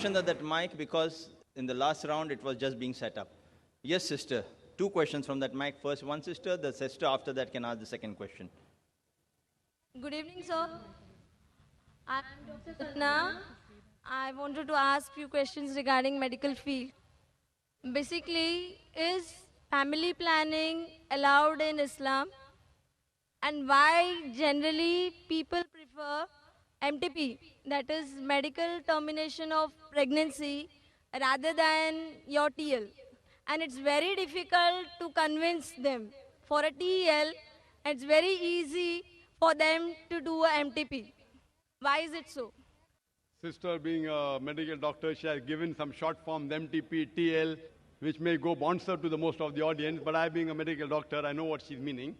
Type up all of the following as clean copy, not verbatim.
question at that mic because in the last round it was just being set up. Yes, sister. 2 questions from that mic. First one sister, the sister after that can ask the second question. Good evening, sir. I'm Dr. Satna. I wanted to ask few questions regarding medical field. Basically, is family planning allowed in Islam? And why generally people prefer MTP, that is medical termination of pregnancy, rather than your TL? And it's very difficult to convince them. For a TL, it's very easy for them to do a MTP. Why is it so? Sister, being a medical doctor, she has given some short forms, MTP, TL, which may go bouncer to the most of the audience, but I, being a medical doctor, I know what she's meaning.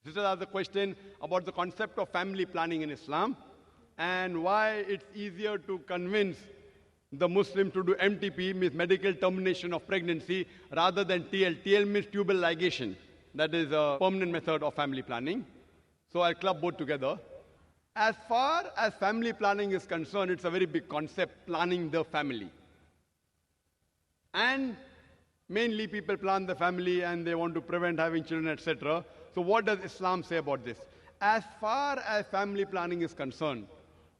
Sister asked the question about the concept of family planning in Islam and why it's easier to convince the Muslim to do MTP, means medical termination of pregnancy, rather than TL. TL means tubal ligation. That is a permanent method of family planning. So I'll club both together. As far as family planning is concerned, it's a very big concept, planning the family. And mainly people plan the family and they want to prevent having children, etc. So what does Islam say about this? As far as family planning is concerned,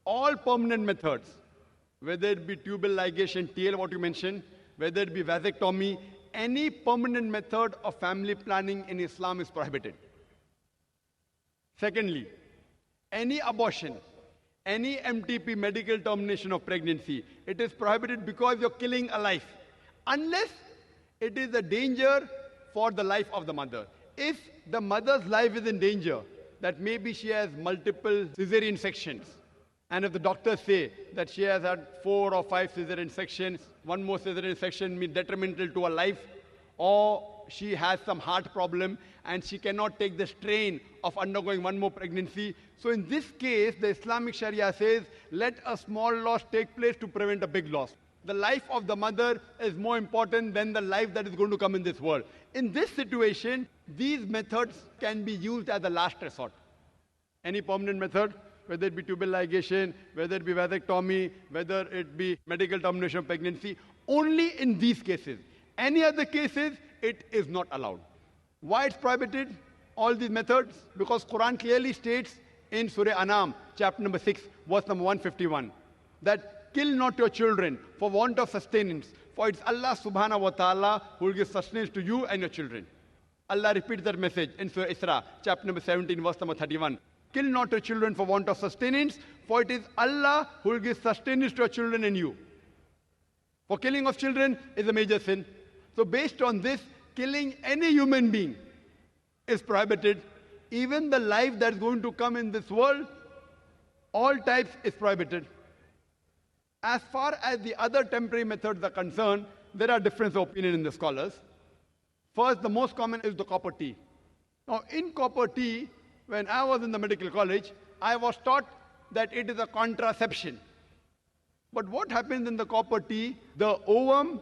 all permanent methods, whether it be tubal ligation, TL, what you mentioned, whether it be vasectomy, any permanent method of family planning in Islam is prohibited. Secondly, any abortion, any MTP, medical termination of pregnancy, it is prohibited because you're killing a life, unless it is a danger for the life of the mother. If the mother's life is in danger, that maybe she has multiple cesarean sections, and if the doctors say that she has had 4 or 5 cesarean sections, one more cesarean section means detrimental to her life, or she has some heart problem and she cannot take the strain of undergoing one more pregnancy. So in this case, the Islamic Sharia says, let a small loss take place to prevent a big loss. The life of the mother is more important than the life that is going to come in this world. In this situation, these methods can be used as a last resort. Any permanent method, whether it be tubal ligation, whether it be vasectomy, whether it be medical termination of pregnancy, only in these cases. Any other cases, it is not allowed. Why it's prohibited, all these methods? Because Quran clearly states in Surah Anam, chapter number 6, verse number 151, that kill not your children for want of sustenance, for it's Allah subhanahu wa ta'ala who will give sustenance to you and your children. Allah repeats that message in Surah Isra, chapter number 17, verse number 31. Kill not your children for want of sustenance, for it is Allah who will give sustenance to your children and you. For killing of children is a major sin. So based on this, killing any human being is prohibited. Even the life that's going to come in this world, all types is prohibited. As far as the other temporary methods are concerned, there are different opinions in the scholars. First, the most common is the copper T. Now, in copper T, when I was in the medical college, I was taught that it is a contraception. But what happens in the copper T? The ovum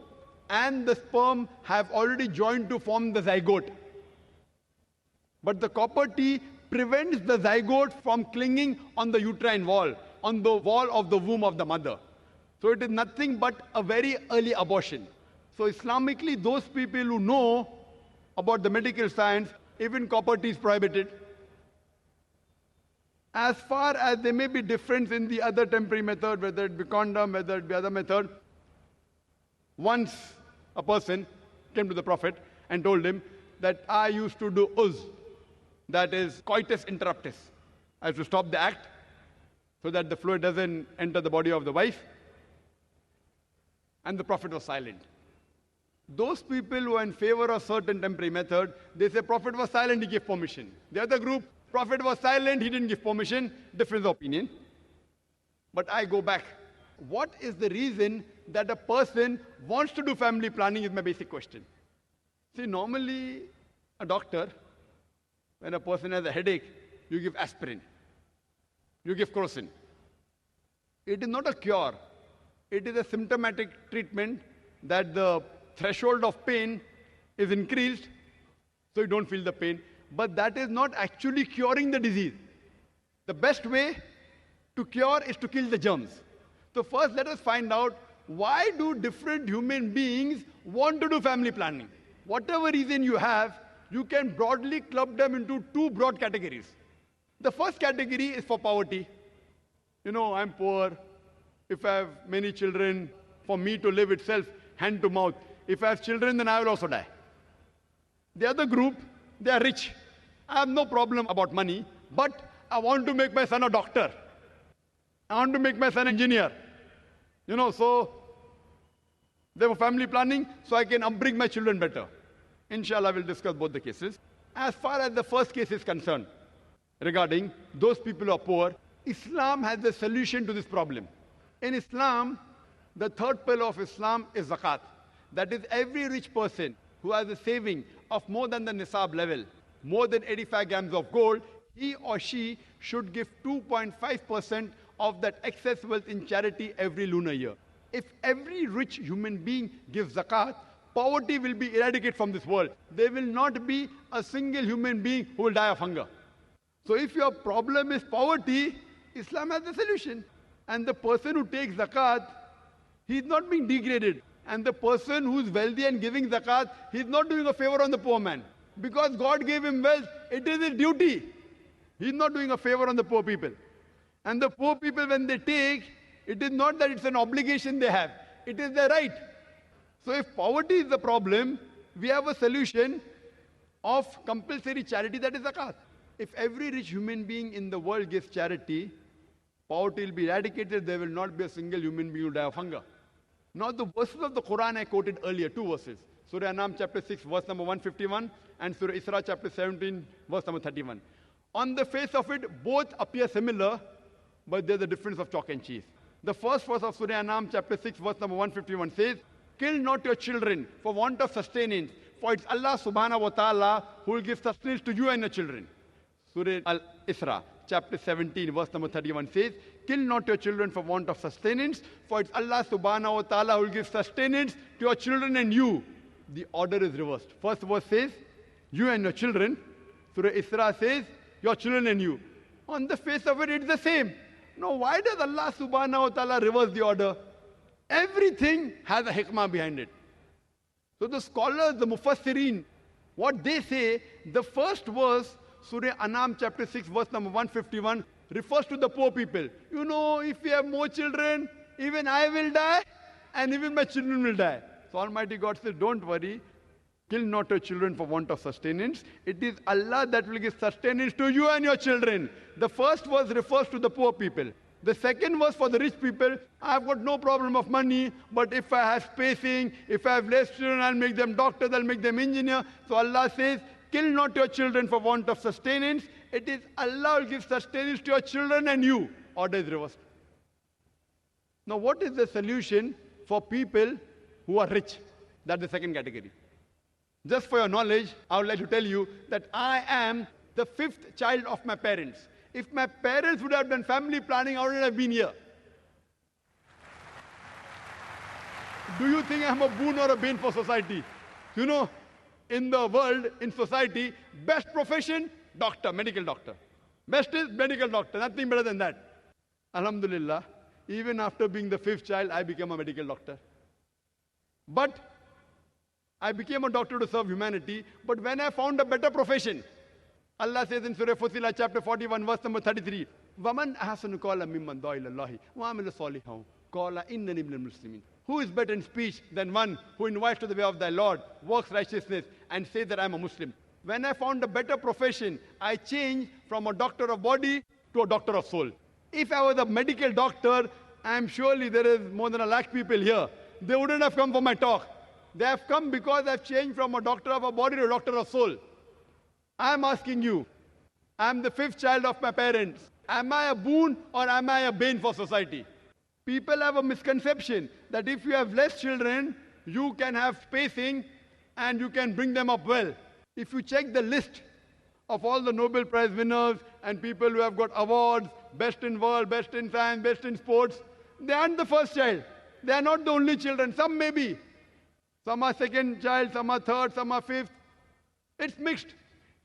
and the sperm have already joined to form the zygote. But the copper T prevents the zygote from clinging on the uterine wall, on the wall of the womb of the mother. So it is nothing but a very early abortion. So Islamically, those people who know about the medical science, even copper T is prohibited. As far as there may be difference in the other temporary method, whether it be condom, whether it be other method, once a person came to the Prophet and told him that I used to do uz, that is coitus interruptus. I have to stop the act so that the fluid doesn't enter the body of the wife. And the Prophet was silent. Those people who are in favor of certain temporary method, they say Prophet was silent, he gave permission. The other group, Prophet was silent, he didn't give permission, difference of opinion. But I go back. What is the reason that a person wants to do family planning is my basic question. See, normally a doctor, when a person has a headache, you give aspirin, you give crocin. It is not a cure. It is a symptomatic treatment that the threshold of pain is increased, so you don't feel the pain. But that is not actually curing the disease. The best way to cure is to kill the germs. So first let us find out why do different human beings want to do family planning? Whatever reason you have, you can broadly club them into two broad categories. The first category is for poverty. I'm poor. If I have many children, for me to live itself, hand to mouth. If I have children, then I will also die. The other group, they are rich. I have no problem about money, but I want to make my son a doctor. I want to make my son an engineer. So they were family planning, so I can upbring my children better. Inshallah, we'll discuss both the cases. As far as the first case is concerned, regarding those people who are poor, Islam has a solution to this problem. In Islam, the third pillar of Islam is zakat. That is, every rich person who has a saving of more than the nisab level, more than 85 grams of gold, he or she should give 2.5% of that excess wealth in charity every lunar year. If every rich human being gives zakat, poverty will be eradicated from this world. There will not be a single human being who will die of hunger. So if your problem is poverty, Islam has a solution. And the person who takes zakat, he is not being degraded. And the person who is wealthy and giving zakat, he is not doing a favor on the poor man. Because God gave him wealth, it is his duty. He is not doing a favor on the poor people. And the poor people, when they take, it is not that it's an obligation they have. It is their right. So if poverty is the problem, we have a solution of compulsory charity, that is zakat. If every rich human being in the world gives charity, poverty will be eradicated. There will not be a single human being who will die of hunger. Now the verses of the Quran I quoted earlier, two verses. Surah Anam chapter 6, verse number 151, and Surah Isra chapter 17, verse number 31. On the face of it, both appear similar, but there's a difference of chalk and cheese. The first verse of Surah Anam chapter 6, verse number 151 says, "Kill not your children for want of sustenance, for it's Allah subhanahu wa ta'ala who will give sustenance to you and your children." Surah Al-Isra chapter 17, verse number 31 says, "Kill not your children for want of sustenance, for it's Allah subhanahu wa ta'ala who will give sustenance to your children and you." The order is reversed. First verse says, "You and your children." Surah Isra says, "Your children and you." On the face of it, it's the same. Now, why does Allah subhanahu wa ta'ala reverse the order? Everything has a hikmah behind it. So the scholars, the mufassirin, what they say, the first verse, Surah Anam chapter 6, verse number 151, refers to the poor people. If we have more children, even I will die, and even my children will die. So Almighty God says, don't worry, kill not your children for want of sustenance. It is Allah that will give sustenance to you and your children. The first verse refers to the poor people. The second verse for the rich people, I've got no problem of money, but if I have spacing, if I have less children, I'll make them doctors, I'll make them engineers. So Allah says, kill not your children for want of sustenance. It is Allah will give sustenance to your children and you. Order is reversed. Now what is the solution for people who are rich? That's the second category. Just for your knowledge, I would like to tell you that I am the fifth child of my parents. If my parents would have done family planning, I wouldn't have been here. Do you think I'm a boon or a bane for society? In the world, in society, best profession, doctor, medical doctor. Best is medical doctor, nothing better than that. Alhamdulillah, even after being the fifth child, I became a medical doctor. But I became a doctor to serve humanity, but when I found a better profession, Allah says in Surah Fussilat chapter 41, verse number 33, وَمَنْ أَحْسَنُ قَوْلًا مِمَّنْ دَعَا إِلَى اللَّهِ وَعَمِلَ صَالِحًا قَالَ إِنَّنِي مِنَ الْمُسْلِمِينَ. Who is better in speech than one who invites to the way of thy Lord, works righteousness, and says that I am a Muslim? When I found a better profession, I changed from a doctor of body to a doctor of soul. If I was a medical doctor, I am surely there is more than 1 lakh people here. They wouldn't have come for my talk. They have come because I've changed from a doctor of a body to a doctor of soul. I'm asking you, I'm the fifth child of my parents. Am I a boon or am I a bane for society? People have a misconception that if you have less children, you can have spacing and you can bring them up well. If you check the list of all the Nobel Prize winners and people who have got awards, best in world, best in science, best in sports, they aren't the first child. They are not the only children. Some may be. Some are second child, some are third, some are fifth. It's mixed.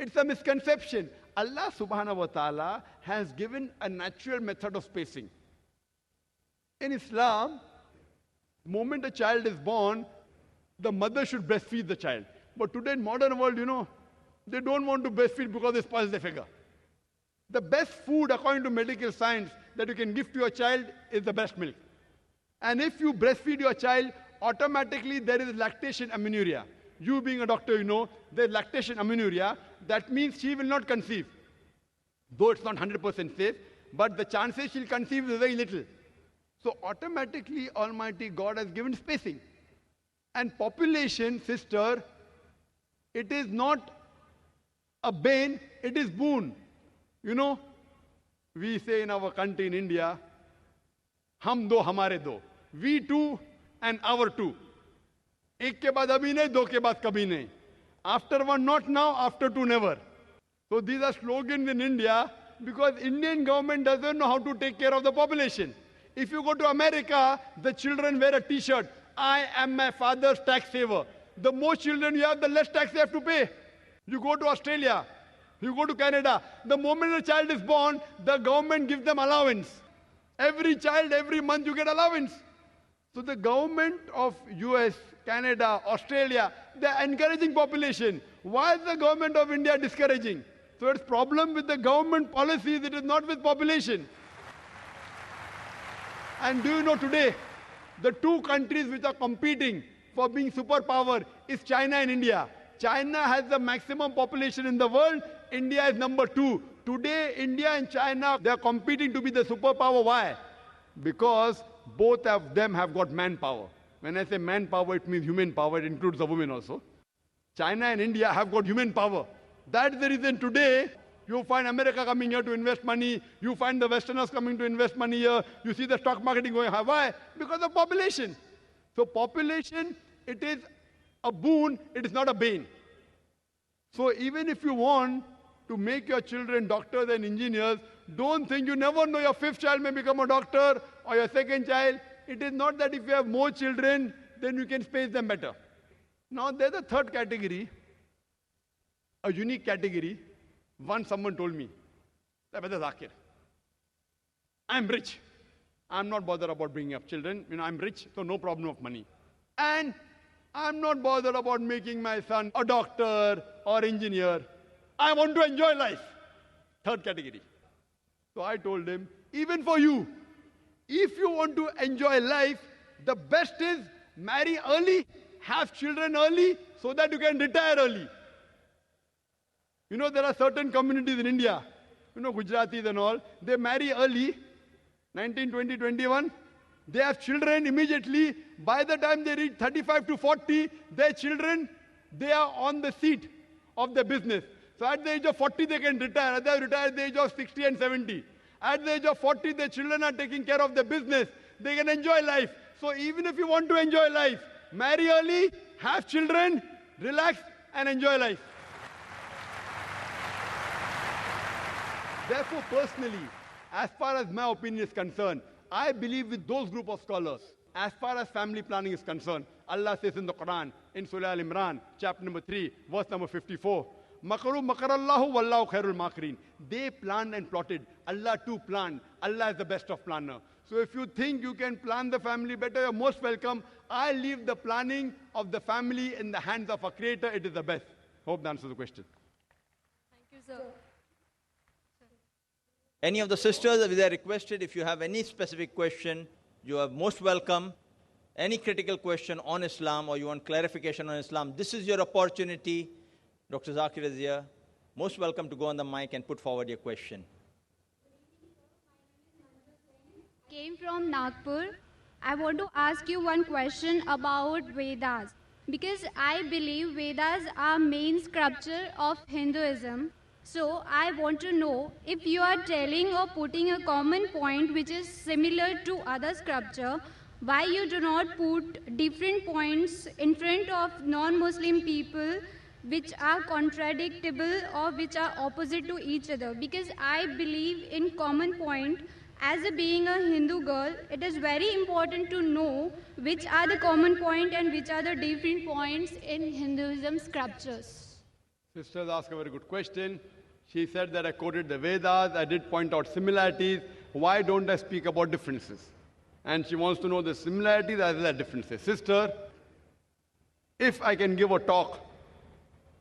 It's a misconception. Allah subhanahu wa ta'ala has given a natural method of spacing. In Islam, The moment a child is born, the mother should breastfeed the child. But today in modern world, they don't want to breastfeed because they spoil the figure. The best food, according to medical science, that you can give to your child is the breast milk. And if you breastfeed your child, automatically there is lactation amenorrhea. You being a doctor, there's lactation amenorrhea. That means she will not conceive. Though it's not 100% safe, but the chances she'll conceive is very little. So automatically, Almighty God has given spacing. And population, sister, it is not a bane, it is boon. We say in our country, in India, hum do, hamare do. We two and our two. Ek ke baad abhi nahi, do ke baad kabhi nahi. After one, not now, after two, never. So these are slogans in India because Indian government doesn't know how to take care of the population. If you go to America, the children wear a t-shirt. I am my father's tax saver. The more children you have, the less tax you have to pay. You go to Australia, you go to Canada. The moment a child is born, the government gives them allowance. Every child, every month you get allowance. So the government of US, Canada, Australia, they are encouraging population. Why is the government of India discouraging? So it's problem with the government policies, it is not with population. And do you know today, the two countries which are competing for being superpower is China and India. China has the maximum population in the world. India is number 2. Today, India and China, they are competing to be the superpower. Why? Because both of them have got manpower. When I say manpower, it means human power. It includes the women also. China and India have got human power. That's the reason today you find America coming here to invest money. You find the Westerners coming to invest money here. You see the stock marketing going high. Why? Because of population. So population, it is a boon, it is not a bane. So even if you want to make your children doctors and engineers, don't think, you never know, your 5th child may become a doctor or your 2nd child. It is not that if you have more children, then you can space them better. Now there's a third category, a unique category. Once someone told me, Brother Zakir, I'm rich. I'm not bothered about bringing up children. I'm rich, so no problem of money. And I'm not bothered about making my son a doctor or engineer. I want to enjoy life. Third category. So I told him, even for you, if you want to enjoy life, the best is marry early, have children early, so that you can retire early. There are certain communities in India, Gujaratis and all, they marry early, 19, 20, 21. They have children immediately. By the time they reach 35 to 40, their children, they are on the seat of the business. So at the age of 40, they can retire. They retire at the age of 60 and 70. At the age of 40, their children are taking care of the business. They can enjoy life. So even if you want to enjoy life, marry early, have children, relax, and enjoy life. Therefore, personally, as far as my opinion is concerned, I believe with those group of scholars, as far as family planning is concerned. Allah says in the Quran, in Surah Al-Imran, chapter number 3, verse number 54, Makaru makarallahu wallahu khairul makirin. They planned and plotted. Allah too planned. Allah is the best of planner. So if you think you can plan the family better, you're most welcome. I leave the planning of the family in the hands of a creator. It is the best. Hope that answers the question. Thank you, sir. Any of the sisters, they are requested, if you have any specific question, you are most welcome. Any critical question on Islam or you want clarification on Islam, this is your opportunity. Dr. Zakir is here. Most welcome to go on the mic and put forward your question. Came from Nagpur. I want to ask you one question about Vedas. Because I believe Vedas are main scripture of Hinduism. So I want to know if you are telling or putting a common point which is similar to other scripture, why you do not put different points in front of non-Muslim people which are contradictable or which are opposite to each other. Because I believe in common point. As a being a Hindu girl, it is very important to know which are the common point and which are the different points in Hinduism scriptures. Sisters ask a very good question. She said that I quoted the Vedas, I did point out similarities. Why don't I speak about differences? And she wants to know the similarities as well as differences. Sister, if I can give a talk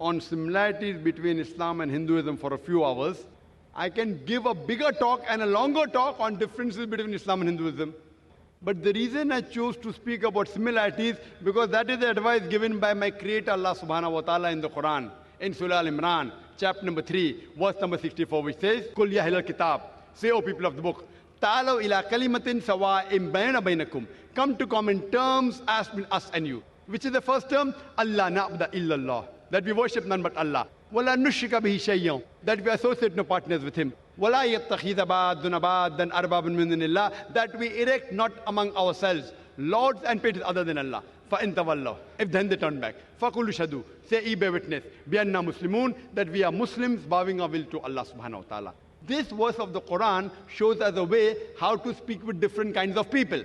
on similarities between Islam and Hinduism for a few hours, I can give a bigger talk and a longer talk on differences between Islam and Hinduism. But the reason I chose to speak about similarities, because that is the advice given by my Creator Allah subhanahu wa ta'ala in the Quran, in Surah Al-Imran, chapter number 3, verse number 64, which says, Kul ya ahlal kitab, say, O people of the book, ta'alaw ila kalimatin sawa'im bayna baynakum, come to common terms as between us and you. Which is the first term? Allah na'budu illallah, that we worship none but Allah. Wala nushrika bihi shay'an, that we associate no partners with him. Wala yattakhidha ba'duna ba'dan arbabun min dunillah, that we erect not among ourselves lords and patrons other than Allah. Fa in tawallaw, if then they turn back, faqulu shahadu, say ye bear witness, bi anna muslimun, that we are Muslims bowing our will to Allah subhanahu wa ta'ala. This verse of the Quran shows us a way how to speak with different kinds of people.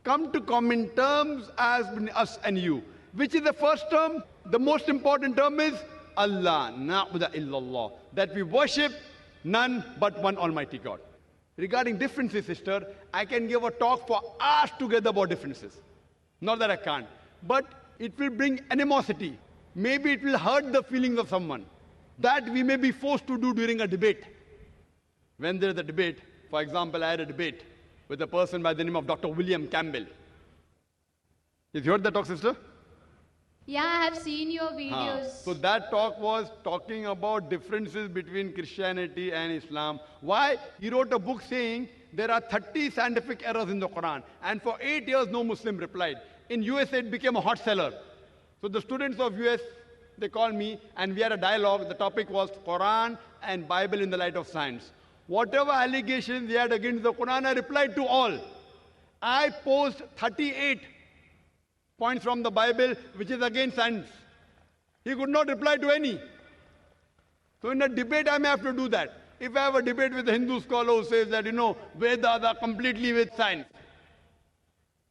Come to common terms as between us and you. Which is the first term? The most important term is Allah na'budu illallah, that we worship none but one Almighty God. Regarding differences, sister, I can give a talk for hours together about differences. Not that I can't, but it will bring animosity. Maybe it will hurt the feelings of someone. That we may be forced to do during a debate. When there is a debate, for example, I had a debate with a person by the name of Dr. William Campbell. Have you heard that talk, sister? Yeah, I have seen your videos. So that talk was talking about differences between Christianity and Islam. Why? He wrote a book saying there are 30 scientific errors in the Quran. And for 8 years, no Muslim replied. In USA, it became a hot seller. So the students of US, they called me and we had a dialogue. The topic was Quran and Bible in the light of science. Whatever allegations they had against the Quran, I replied to all. I posed 38 points from the Bible, which is against science. He could not reply to any. So in a debate, I may have to do that. If I have a debate with a Hindu scholar who says that, Vedas are completely with science,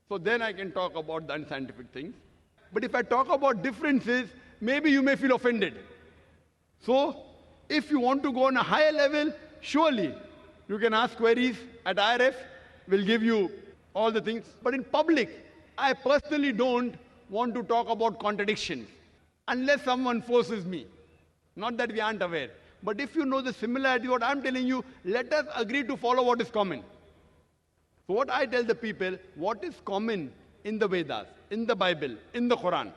so then I can talk about the unscientific things. But if I talk about differences, maybe you may feel offended. So, if you want to go on a higher level, surely you can ask queries at IRF. We'll give you all the things. But in public, I personally don't want to talk about contradictions unless someone forces me. Not that we aren't aware. But if you know the similarity, what I'm telling you, let us agree to follow what is common. So what I tell the people, what is common in the Vedas, in the Bible, in the Quran?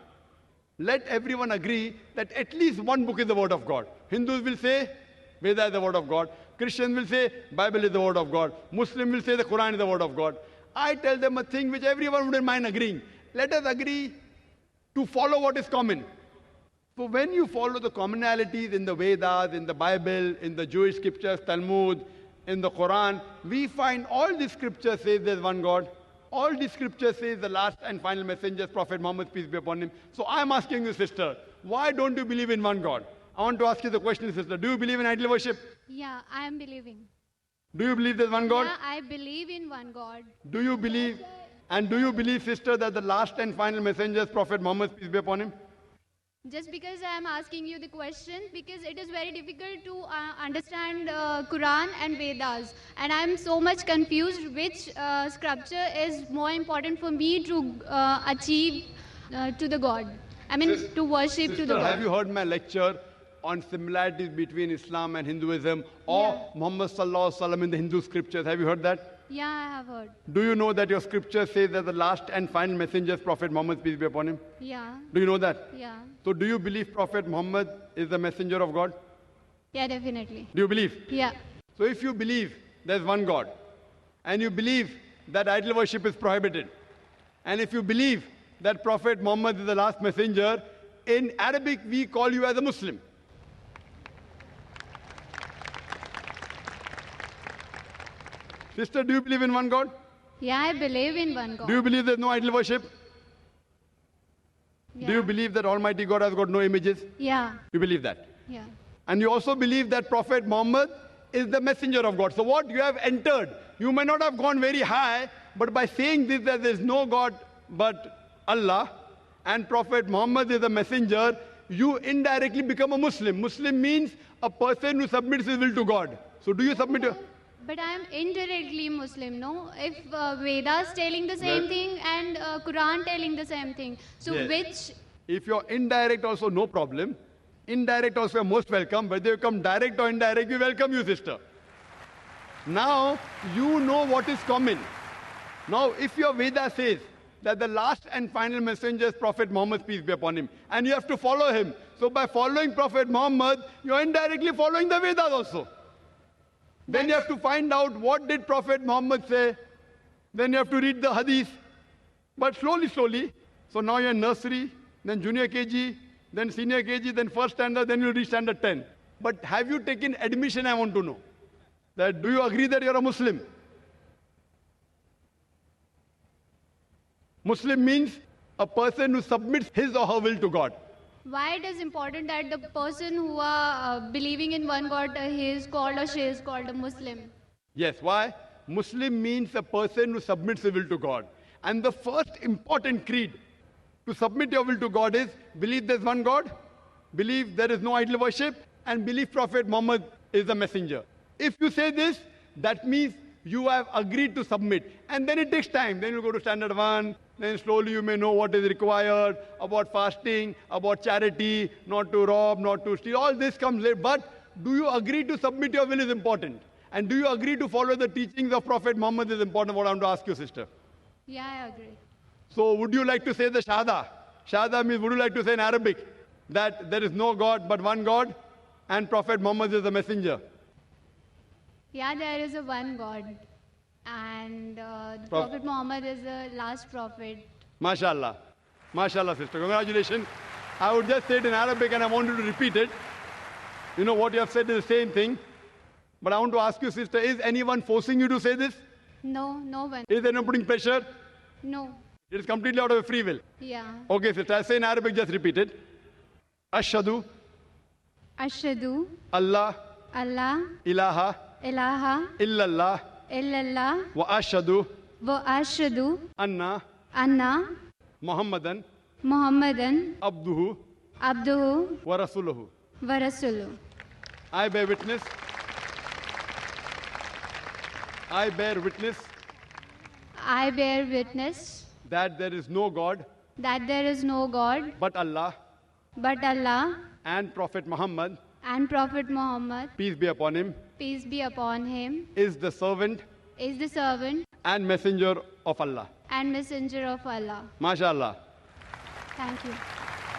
Let everyone agree that at least one book is the word of God. Hindus will say, Veda is the word of God. Christians will say, Bible is the word of God. Muslim will say the Quran is the word of God. I tell them a thing which everyone wouldn't mind agreeing. Let us agree to follow what is common. So when you follow the commonalities in the Vedas, in the Bible, in the Jewish scriptures, Talmud, in the Quran, we find all the scriptures say there's one God. All the scriptures say the last and final messenger, Prophet Muhammad, peace be upon him. So I'm asking you, sister, why don't you believe in one God? I want to ask you the question, sister. Do you believe in idol worship? Yeah, I am believing. Do you believe there's one God? Yeah, I believe in one God. Do you believe, sister, that the last and final messenger is Prophet Muhammad, peace be upon him? Just because I am asking you the question, because it is very difficult to understand Quran and Vedas. And I am so much confused which scripture is more important for me to achieve to the God. I mean, to worship Sister, to the God. have you heard my lecture on similarities between Islam and Hinduism or Muhammad Sallallahu Alaihi Wasallam in the Hindu scriptures? Have you heard that? Yeah, I have heard. Do you know that your scripture says that the last and final messenger is Prophet Muhammad, peace be upon him? Yeah, Do you know that? yeah. So do you believe Prophet Muhammad is the messenger of God? Yeah, definitely. Do you believe? Yeah. So if you believe there's one God, and you believe that idol worship is prohibited, and if you believe that Prophet Muhammad is the last messenger, in Arabic we call you as a Muslim. Sister, do you believe in one God? Yeah, I believe in one God. Do you believe there's no idol worship? Yeah. Do you believe that Almighty God has got no images? Yeah, You believe that? yeah. And you also believe that Prophet Muhammad is the messenger of God. So what you have entered, you may not have gone very high, but by saying this that there is no God but Allah and Prophet Muhammad is the messenger, you indirectly become a Muslim. Muslim means a person who submits his will to God. So do you submit your... But I am indirectly Muslim, no? If Vedas telling the same Well- thing and Quran telling the same thing, so Yes. which? If you're indirect also, no problem. Indirect also, you're most welcome. Whether you come direct or indirect, we welcome you, sister. Now, you know what is common. Now, if your Veda says that the last and final messenger is Prophet Muhammad, peace be upon him, and you have to follow him. So by following Prophet Muhammad, you're indirectly following the Vedas also. Then you have to find out what did Prophet Muhammad say. Then you have to read the hadith. But slowly, slowly. So now you're in nursery, then junior KG, then senior KG, then first standard, then you'll reach standard 10. But have you taken admission, I want to know. That do you agree that you're a Muslim? Muslim means a person who submits his or her will to God. Why it is important that the person who are believing in one God, he is called or she is called a Muslim? Yes, why? Muslim means a person who submits his will to God. And the first important creed to submit your will to God is believe there's one God, believe there is no idol worship, and believe Prophet Muhammad is the messenger. If you say this, that means you have agreed to submit. And then it takes time. Then you go to standard 1, then slowly you may know what is required about fasting, about charity, not to rob, not to steal. All this comes later. But do you agree to submit your will is important. And do you agree to follow the teachings of Prophet Muhammad is important. What I want to ask you, sister. Yeah, I agree. So would you like to say the Shahada? Shahada means would you like to say in Arabic that there is no God but one God and Prophet Muhammad is the messenger? Yeah, there is a one God. And the Prof- Prophet Muhammad is the last prophet. MashaAllah. MashaAllah, sister. Congratulations. I would just say it in Arabic and I want you to repeat it. You know what you have said is the same thing. But I want to ask you, sister, is anyone forcing you to say this? No, no one. Is anyone putting pressure? No. It is completely out of your free will. Yeah. Okay, sister. I say in Arabic, just repeat it. Ashhadu Ashhadu Allah Allah ilaha ilaha illallah illallah wa ashhadu wa ashhadu anna anna Muhammadan Muhammadan abduhu abduhu wa rasuluhu. wa rasuluhu. I bear witness. I bear witness I bear witness that there is no God that there is no God but Allah but Allah and Prophet Muhammad, and Prophet Muhammad, peace be upon him, peace be upon him, is the servant is the servant and messenger of Allah. and messenger of Allah. MashaAllah. Thank you.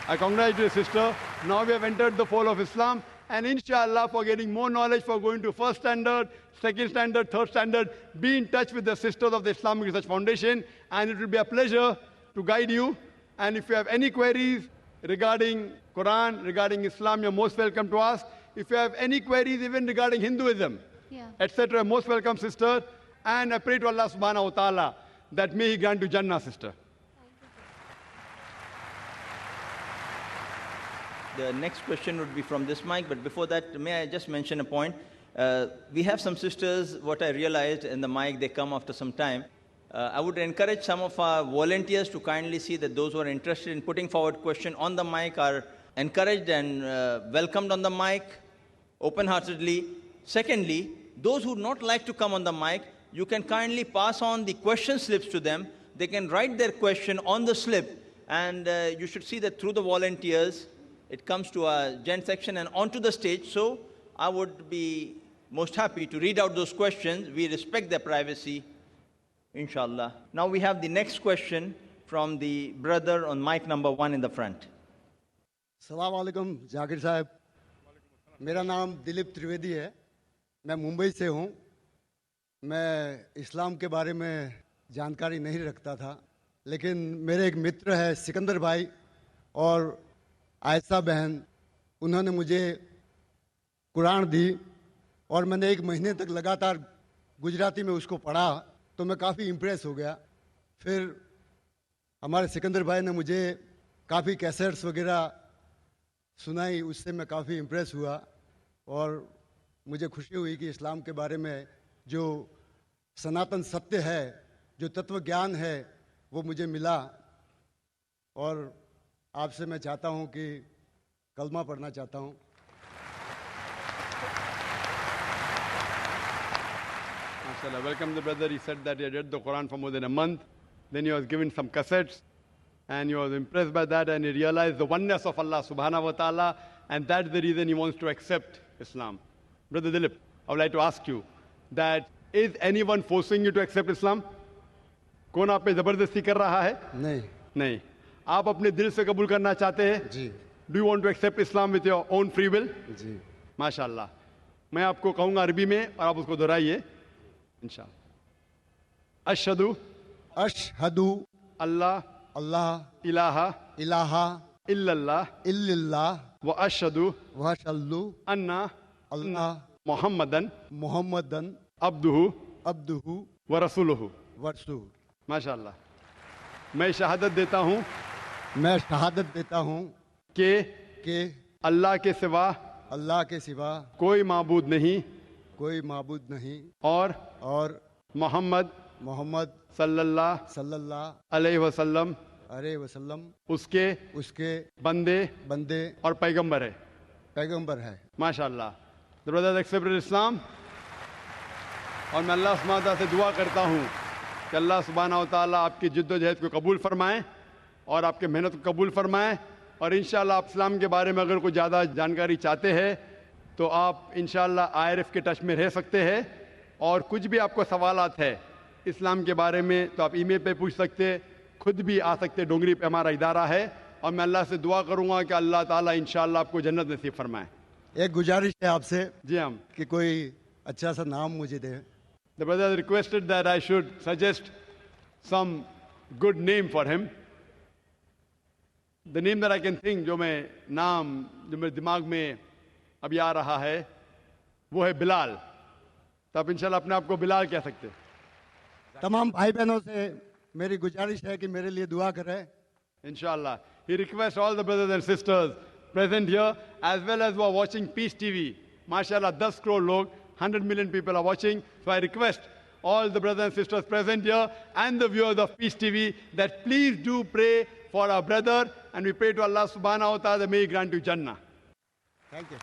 I congratulate you, sister. Now we have entered the fold of Islam. And inshallah, for getting more knowledge, for going to first standard, second standard, third standard, be in touch with the sisters of the Islamic Research Foundation. And it will be a pleasure to guide you. And if you have any queries regarding Quran, regarding Islam, you're most welcome to ask. If you have any queries even regarding Hinduism, Yeah. etc., most welcome, sister. And I pray to Allah subhanahu wa ta'ala that may He grant you Jannah, sister. The next question would be from this mic, but before that, may I just mention a point? We have some sisters, what I realized in the mic, they come after some time. I would encourage some of our volunteers to kindly see that those who are interested in putting forward question on the mic are encouraged and welcomed on the mic, open-heartedly. Secondly, those who would not like to come on the mic, you can kindly pass on the question slips to them. They can write their question on the slip, and you should see that through the volunteers, it comes to our gent section and onto the stage. So I would be most happy to read out those questions. We respect their privacy, inshallah. Now we have the next question from the brother on mic number 1 in the front. अस्सलाम वालेकुम जाकिर साहब, मेरा नाम दिलीप त्रिवेदी है। मैं मुंबई से हूँ। मैं इस्लाम के बारे में जानकारी नहीं रखता था, लेकिन मेरे एक मित्र है सिकंदर भाई और आयशा बहन, उन्होंने मुझे कुरान दी और मैंने 1 महीने तक लगातार गुजराती में उसको पढ़ा तो मैं काफ़ी इम्प्रेस हो गया। फिर हमारे सिकंदर भाई ने मुझे काफ़ी कैसेट्स वगैरह सुनाई, उससे मैं काफ़ी इम्प्रेस हुआ और मुझे खुशी हुई कि इस्लाम के बारे में जो सनातन सत्य है, जो तत्व ज्ञान है, वो मुझे मिला। और आपसे मैं चाहता हूँ कि कलमा पढ़ना चाहता हूँ। MashaAllah. Welcome the brother. He said that he had read the Quran for more than a month. Then he was given some cassettes. And he was impressed by that, and he realized the oneness of Allah subhanahu wa ta'ala, and that's the reason he wants to accept Islam. Brother Dilip, I would like to ask you that is anyone forcing you to accept Islam? कौन आप पे जबरदस्ती कर रहा है? नहीं नहीं. आप अपने दिल से कबूल करना चाहते हैं? जी Do you want to accept Islam with your own free will? जी माशाअल्लाह. मैं आपको कहूँगा अरबी में और आप उसको दोहराइए इंशाअल्लाह. अशहदु अशहदु अल्लाह अल्लाह इलाहा इलाहा इल्लल्लाह इल्लल्लाह व अशहदु वशल्लु अन्ना अल्लाह मोहम्मदन मोहम्मदन अब्दुहु अब्दुहु व रसूलुहु. वरसूल. माशाअल्लाह. मैं शहादत देता हूँ मैं शहादत देता हूँ कि अल्लाह के सिवा अल्लाह के सिवा कोई माबूद नहीं कोई माबूद नहीं और मोहम्मद मोहम्मद सल्लल्लाहु अलैहि वसल्लम वसल्लम उसके बंदे और पैगंबर है. पैगंबर है. माशाअल्लाह. The brothers accepted Islam. और मैं अल्लाह सुब्हानहू व तआला से दुआ करता हूँ कि अल्लाह सुब्हानहू व तआला आपकी जिद्दोजहद को कबूल फरमाएं और आपके मेहनत को कबूल फरमाएं. और इंशाअल्लाह आप इस्लाम के बारे में अगर कोई ज़्यादा जानकारी चाहते हैं तो आप इंशाअल्लाह IRF के टच में रह सकते हैं. और कुछ भी आपको सवालात है इस्लाम के बारे में तो आप ईमेल पे पूछ सकते हैं, खुद भी आ सकते. डोंगरी पे हमारा इदारा है. और मैं अल्लाह से दुआ करूँगा कि अल्लाह ताला इंशाअल्लाह आपको जन्नत नसीब फरमाए. एक गुजारिश है आपसे जी हम. कि कोई अच्छा सा नाम मुझे दे. The brother requested that I should suggest some good name for him. The name that I can think, जो मेरे दिमाग में अभी आ रहा है वो है बिलाल. तो आप इंशाल्लाह अपने आप को बिलाल कह सकते हैं. तमाम भाई बहनों से मेरी गुजारिश है कि मेरे लिए दुआ करें. Inshallah. He requests all the brothers and sisters present here as well as who are watching Peace TV. MashaAllah, 10 crore log, 100 million people are watching. So I request all the brothers and sisters present here and the viewers of Peace TV that please do pray for our brother, and we pray to Allah subhanahu wa ta'ala that may he grant you Jannah. Thank you.